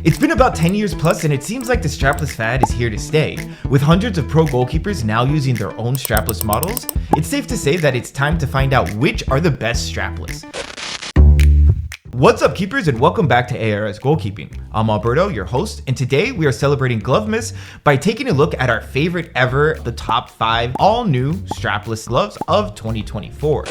It's been about 10 years plus and it seems like the strapless fad is here to stay. With hundreds of pro goalkeepers now using their own strapless models, it's safe to say that it's time to find out which are the best strapless. What's up, keepers, and welcome back to ARS Goalkeeping. I'm Alberto, your host, and today we are celebrating Glovmas by taking a look at our favorite ever, the top 5 all-new strapless gloves of 2024.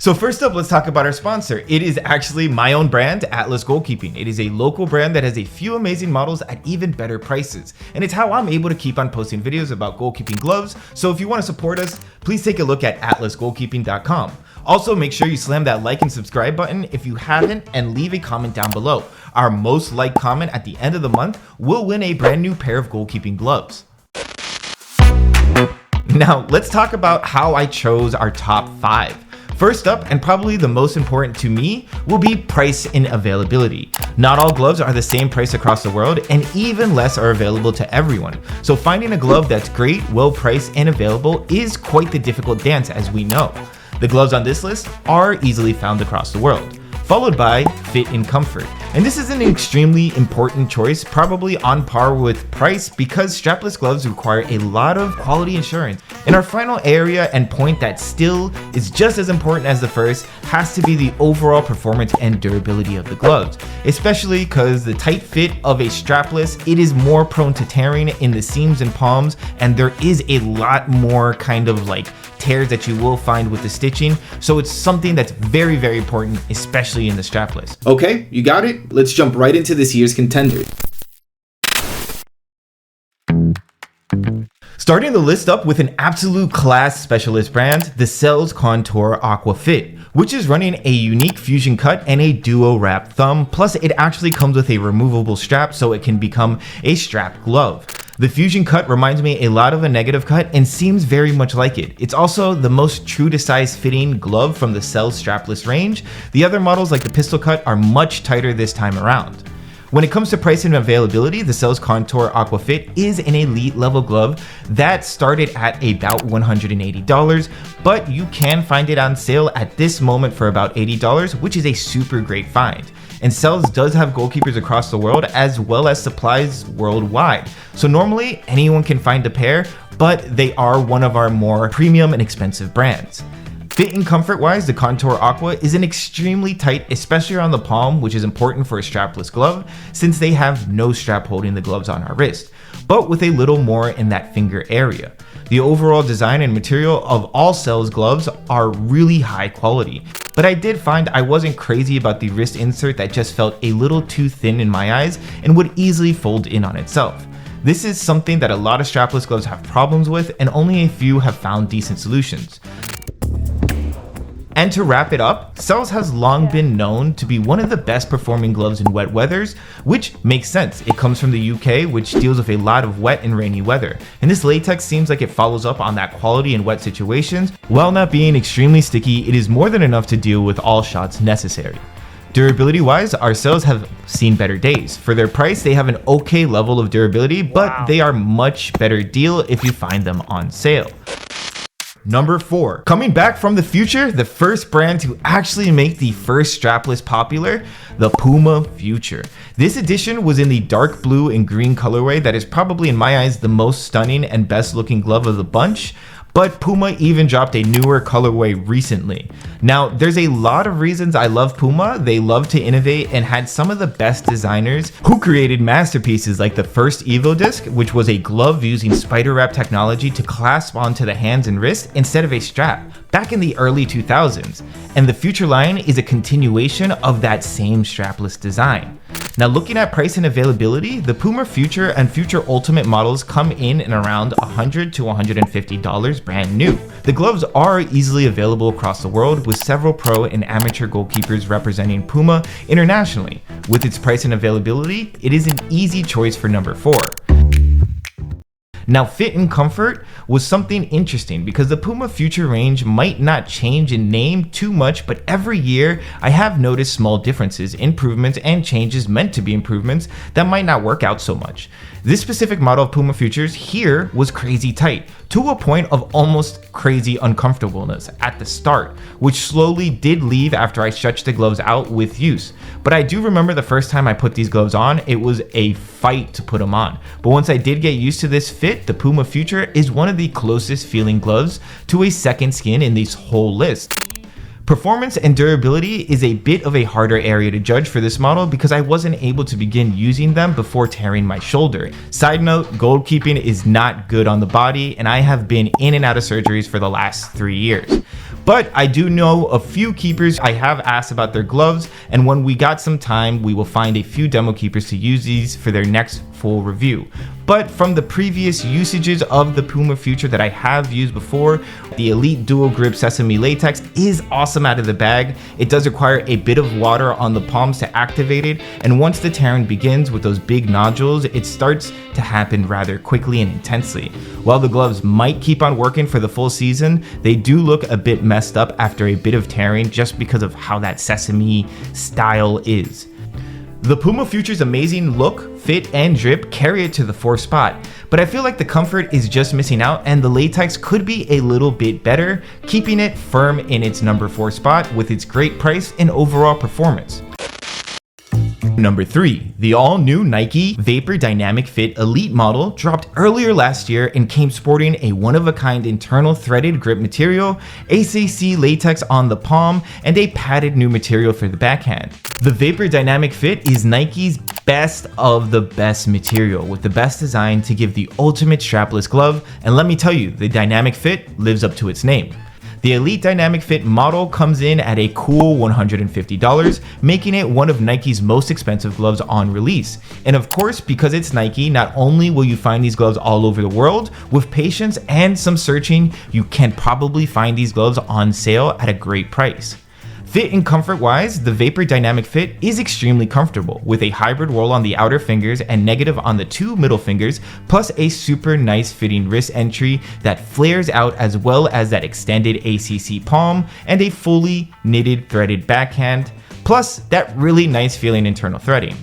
So first up, let's talk about our sponsor. It is actually my own brand, Atlas Goalkeeping. It is a local brand that has a few amazing models at even better prices. And it's how I'm able to keep on posting videos about goalkeeping gloves. So if you want to support us, please take a look at atlasgoalkeeping.com. Also, make sure you slam that like and subscribe button if you haven't, and leave a comment down below. Our most liked comment at the end of the month will win a brand new pair of goalkeeping gloves. Now, let's talk about how I chose our top 5. First up, and probably the most important to me, will be price and availability. Not all gloves are the same price across the world, and even less are available to everyone. So finding a glove that's great, well priced, and available is quite the difficult dance, as we know. The gloves on this list are easily found across the world, followed by fit and comfort. And this is an extremely important choice, probably on par with price, because strapless gloves require a lot of quality assurance. And our final area and point that still is just as important as the first has to be the overall performance and durability of the gloves, especially because the tight fit of a strapless, it is more prone to tearing in the seams and palms, and there is a lot more kind of like tears that you will find with the stitching. So it's something that's very, very important, especially in the strapless. Okay, you got it? Let's jump right into this year's contender. Starting the list up with an absolute class specialist brand, the Cells Contour Aqua Fit, which is running a unique fusion cut and a duo wrap thumb, plus it actually comes with a removable strap so it can become a strap glove. The fusion cut reminds me a lot of a negative cut and seems very much like it. It's also the most true to size fitting glove from the Cells strapless range. The other models like the pistol cut are much tighter this time around. When it comes to price and availability, the Cells Contour Aqua Fit is an elite level glove that started at about $180, but you can find it on sale at this moment for about $80, which is a super great find. And Cells does have goalkeepers across the world as well as supplies worldwide. So normally anyone can find a pair, but they are one of our more premium and expensive brands. Fit and comfort wise, the Contour Aqua is an extremely tight, especially around the palm, which is important for a strapless glove since they have no strap holding the gloves on our wrist, but with a little more in that finger area. The overall design and material of all Cells gloves are really high quality, but I did find I wasn't crazy about the wrist insert that just felt a little too thin in my eyes and would easily fold in on itself. This is something that a lot of strapless gloves have problems with, and only a few have found decent solutions. And to wrap it up, Cells has long been known to be one of the best performing gloves in wet weathers, which makes sense. It comes from the UK, which deals with a lot of wet and rainy weather. And this latex seems like it follows up on that quality in wet situations. While not being extremely sticky, it is more than enough to deal with all shots necessary. Durability wise, our Cells have seen better days. For their price, they have an okay level of durability, but they are much better deal if you find them on sale. Number 4, coming back from the future, the first brand to actually make the first strapless popular, the Puma Future. This edition was in the dark blue and green colorway that is probably in my eyes the most stunning and best looking glove of the bunch. But Puma even dropped a newer colorway recently. Now, there's a lot of reasons I love Puma. They love to innovate and had some of the best designers who created masterpieces like the first Evo disc, which was a glove using spider wrap technology to clasp onto the hands and wrists instead of a strap back in the early 2000s. And the Future line is a continuation of that same strapless design. Now, looking at price and availability, the Puma Future and Future Ultimate models come in and around $100 to $150 brand new. The gloves are easily available across the world, with several pro and amateur goalkeepers representing Puma internationally. With its price and availability, it is an easy choice for number 4. Now, fit and comfort was something interesting because the Puma Future range might not change in name too much, but every year I have noticed small differences, improvements, and changes meant to be improvements that might not work out so much. This specific model of Puma Futures here was crazy tight, to a point of almost crazy uncomfortableness at the start, which slowly did leave after I stretched the gloves out with use. But I do remember the first time I put these gloves on, it was a fight to put them on. But once I did get used to this fit, the Puma Future is one of the closest feeling gloves to a second skin in this whole list. Performance and durability is a bit of a harder area to judge for this model because I wasn't able to begin using them before tearing my shoulder. Side note, gold keeping is not good on the body, and I have been in and out of surgeries for the last 3 years. But I do know a few keepers I have asked about their gloves, and when we got some time, we will find a few demo keepers to use these for their next full review. But from the previous usages of the Puma Future that I have used before, the Elite Dual Grip Sesame Latex is awesome out of the bag. It does require a bit of water on the palms to activate it, and once the tearing begins with those big nodules, it starts to happen rather quickly and intensely. While the gloves might keep on working for the full season, they do look a bit messed up after a bit of tearing just because of how that sesame style is. The Puma Future's amazing look, fit, and drip carry it to the 4th spot, but I feel like the comfort is just missing out and the latex could be a little bit better, keeping it firm in its number 4 spot with its great price and overall performance. Number 3, the all-new Nike Vapor Dynamic Fit Elite model dropped earlier last year and came sporting a one-of-a-kind internal threaded grip material, ACC latex on the palm, and a padded new material for the backhand. The Vapor Dynamic Fit is Nike's best of the best material with the best design to give the ultimate strapless glove, and let me tell you, the Dynamic Fit lives up to its name. The Elite Dynamic Fit model comes in at a cool $150, making it one of Nike's most expensive gloves on release. And of course, because it's Nike, not only will you find these gloves all over the world, with patience and some searching, you can probably find these gloves on sale at a great price. Fit and comfort wise, the Vapor Dynamic Fit is extremely comfortable with a hybrid roll on the outer fingers and negative on the 2 middle fingers, plus a super nice fitting wrist entry that flares out, as well as that extended ACC palm and a fully knitted threaded backhand, plus that really nice feeling internal threading.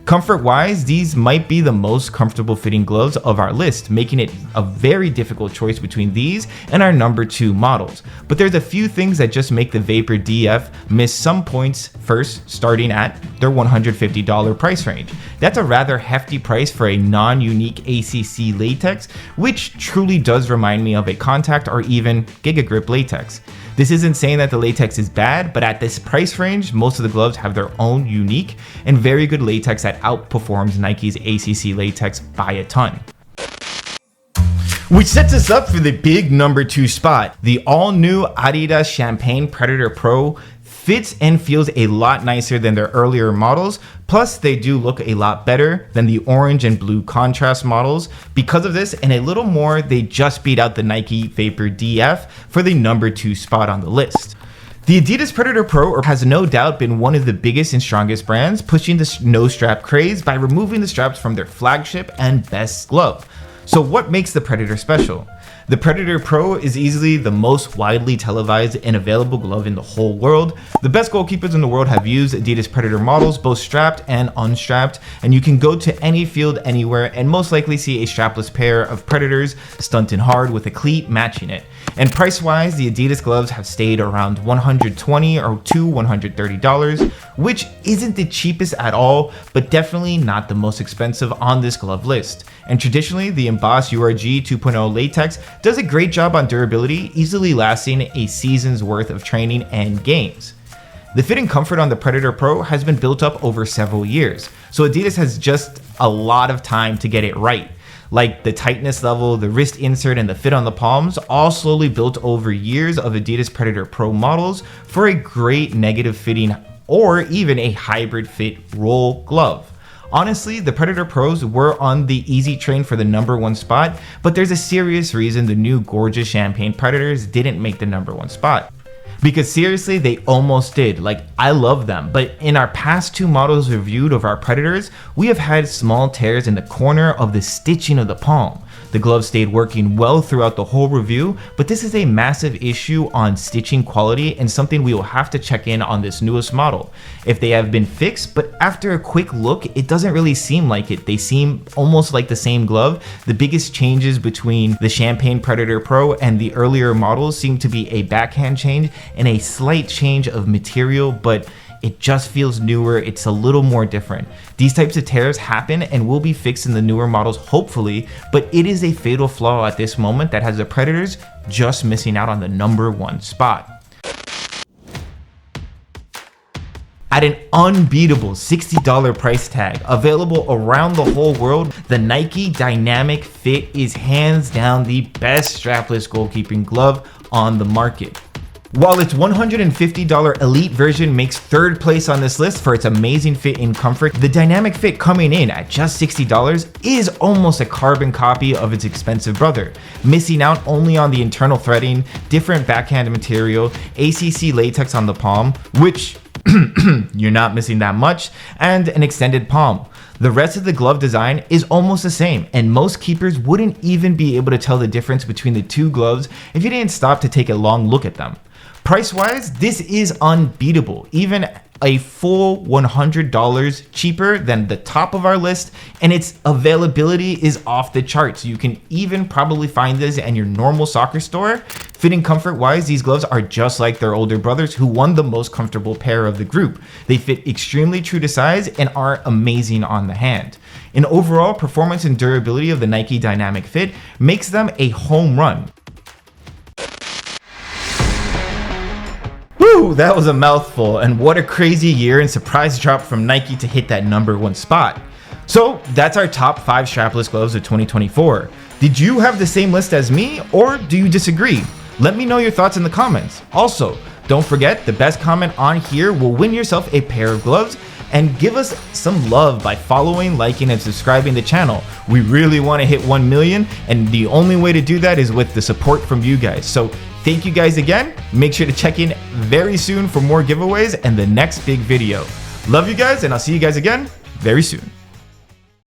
Comfort wise, these might be the most comfortable fitting gloves of our list, making it a very difficult choice between these and our number 2 models. But there's a few things that just make the Vapor DF miss some points, first starting at their $150 price range. That's a rather hefty price for a non-unique ACC latex, which truly does remind me of a contact or even Giga Grip latex. This isn't saying that the latex is bad, but at this price range, most of the gloves have their own unique and very good latex that outperforms Nike's ACC latex by a ton. Which sets us up for the big number 2 spot. The all-new Adidas Champagne Predator Pro fits and feels a lot nicer than their earlier models, plus they do look a lot better than the orange and blue contrast models. Because of this and a little more, they just beat out the Nike Vapor DF for the number 2 spot on the list. The Adidas Predator Pro has no doubt been one of the biggest and strongest brands pushing the no strap craze by removing the straps from their flagship and best glove. So what makes the Predator special? The Predator Pro is easily the most widely televised and available glove in the whole world. The best goalkeepers in the world have used Adidas Predator models, both strapped and unstrapped, and you can go to any field anywhere and most likely see a strapless pair of Predators stunting hard with a cleat matching it. And price-wise, the Adidas gloves have stayed around $120 or to $130, which isn't the cheapest at all, but definitely not the most expensive on this glove list. And traditionally, the embossed URG 2.0 latex does a great job on durability, easily lasting a season's worth of training and games. The fit and comfort on the Predator Pro has been built up over several years, so Adidas has just a lot of time to get it right. Like the tightness level, the wrist insert, and the fit on the palms, all slowly built over years of Adidas Predator Pro models for a great negative fitting or even a hybrid fit roll glove. Honestly, the Predator Pros were on the easy train for the number 1 spot, but there's a serious reason the new gorgeous Champagne Predators didn't make the number 1 spot. Because seriously, they almost did. Like, I love them, but in our past 2 models reviewed of our Predators, we have had small tears in the corner of the stitching of the palm. The glove stayed working well throughout the whole review, but this is a massive issue on stitching quality and something we will have to check in on this newest model. If they have been fixed, but after a quick look, it doesn't really seem like it. They seem almost like the same glove. The biggest changes between the Champagne Predator Pro and the earlier models seem to be a backhand change and a slight change of material, but it just feels newer. It's a little more different. These types of tears happen and will be fixed in the newer models, hopefully, but it is a fatal flaw at this moment that has the Predators just missing out on the #1 spot. At an unbeatable $60 price tag, available around the whole world, the Nike Dynamic Fit is hands down the best strapless goalkeeping glove on the market. While its $150 Elite version makes third place on this list for its amazing fit and comfort, the Dynamic Fit coming in at just $60 is almost a carbon copy of its expensive brother, missing out only on the internal threading, different backhand material, ACC latex on the palm, which you're not missing that much, and an extended palm. The rest of the glove design is almost the same, and most keepers wouldn't even be able to tell the difference between the two gloves if you didn't stop to take a long look at them. Price-wise, this is unbeatable, even a full $100 cheaper than the top of our list, and its availability is off the charts. You can even probably find this in your normal soccer store. Fitting comfort-wise, these gloves are just like their older brothers who won the most comfortable pair of the group. They fit extremely true to size and are amazing on the hand. In overall, performance and durability of the Nike Dynamic Fit makes them a home run. Whew, that was a mouthful, and what a crazy year and surprise drop from Nike to hit that #1 spot. So that's our top 5 strapless gloves of 2024. Did you have the same list as me, or do you disagree? Let me know your thoughts in the comments. Also, don't forget, the best comment on here will win yourself a pair of gloves, and give us some love by following, liking, and subscribing the channel. We really want to hit 1 million, and the only way to do that is with the support from you guys. So thank you guys again. Make sure to check in very soon for more giveaways and the next big video. Love you guys, and I'll see you guys again very soon.